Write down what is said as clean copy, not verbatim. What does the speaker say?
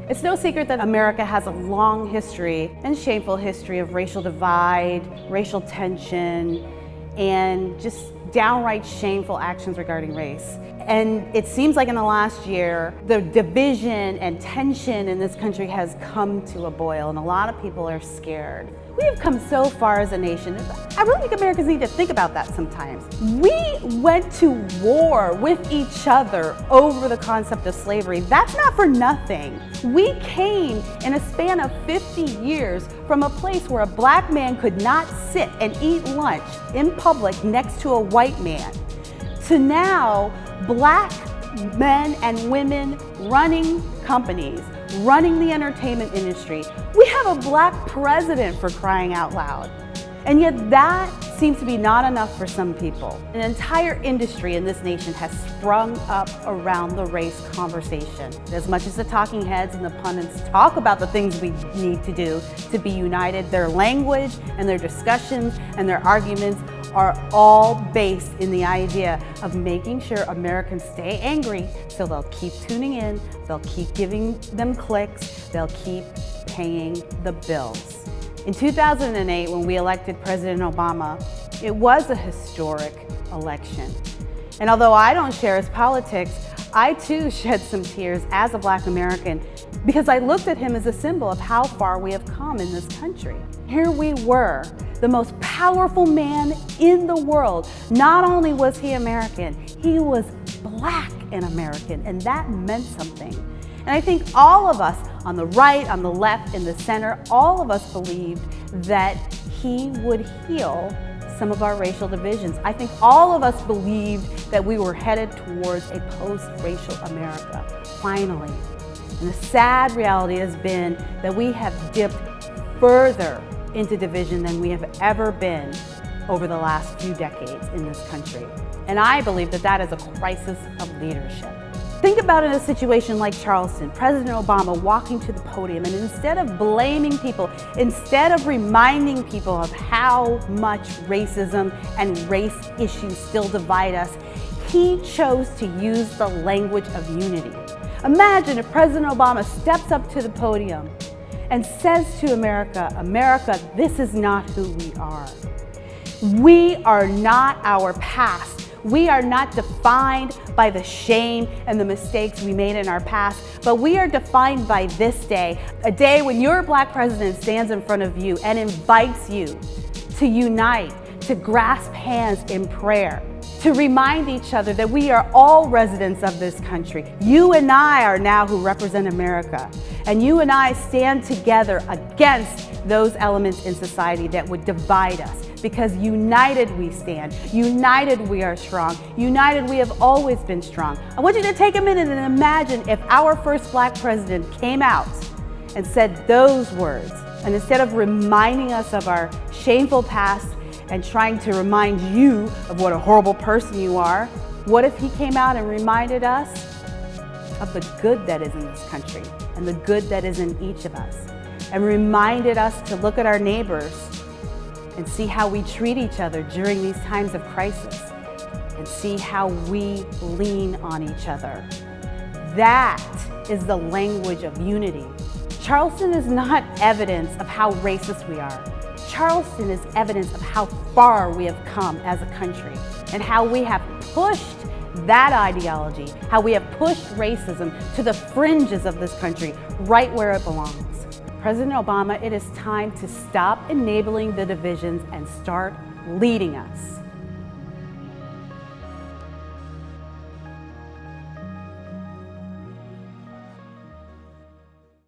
It's no secret that America has a long history and shameful history of racial divide, racial tension, and just downright shameful actions regarding race. And it seems like in the last year, the division and tension in this country has come to a boil, and a lot of people are scared. We have come so far as a nation. I really think Americans need to think about that sometimes. We went to war with each other over the concept of slavery. That's not for nothing. We came in a span of 50 years from a place where a black man could not sit and eat lunch in public next to a white man, to now black men and women running companies, running the entertainment industry. We have a black president, for crying out loud. And yet that seems to be not enough for some people. An entire industry in this nation has sprung up around the race conversation. As much as the talking heads and the pundits talk about the things we need to do to be united, their language and their discussions and their arguments are all based in the idea of making sure Americans stay angry, so they'll keep tuning in, they'll keep giving them clicks, they'll keep paying the bills. In 2008, when we elected President Obama, it was a historic election. And although I don't share his politics, I too shed some tears as a black American because I looked at him as a symbol of how far we have come in this country. Here we were, the most powerful man in the world. Not only was he American, he was black and American, and that meant something. And I think all of us on the right, on the left, in the center, all of us believed that he would heal some of our racial divisions. I think all of us believed that we were headed towards a post-racial America, finally. And the sad reality has been that we have dipped further into division than we have ever been over the last few decades in this country. And I believe that that is a crisis of leadership. Think about in a situation like Charleston, President Obama walking to the podium, and instead of blaming people, instead of reminding people of how much racism and race issues still divide us, he chose to use the language of unity. Imagine if President Obama steps up to the podium and says to America, America, this is not who we are. We are not our past. We are not defined by the shame and the mistakes we made in our past, but we are defined by this day, a day when your black president stands in front of you and invites you to unite, to grasp hands in prayer, to remind each other that we are all residents of this country. You and I are now who represent America, and you and I stand together against those elements in society that would divide us. Because united we stand, united we are strong, united we have always been strong. I want you to take a minute and imagine if our first black president came out and said those words, and instead of reminding us of our shameful past and trying to remind you of what a horrible person you are, what if he came out and reminded us of the good that is in this country and the good that is in each of us, and reminded us to look at our neighbors and see how we treat each other during these times of crisis, and see how we lean on each other. That is the language of unity. Charleston is not evidence of how racist we are. Charleston is evidence of how far we have come as a country and how we have pushed that ideology, how we have pushed racism to the fringes of this country, right where it belongs. President Obama, it is time to stop enabling the divisions and start leading us.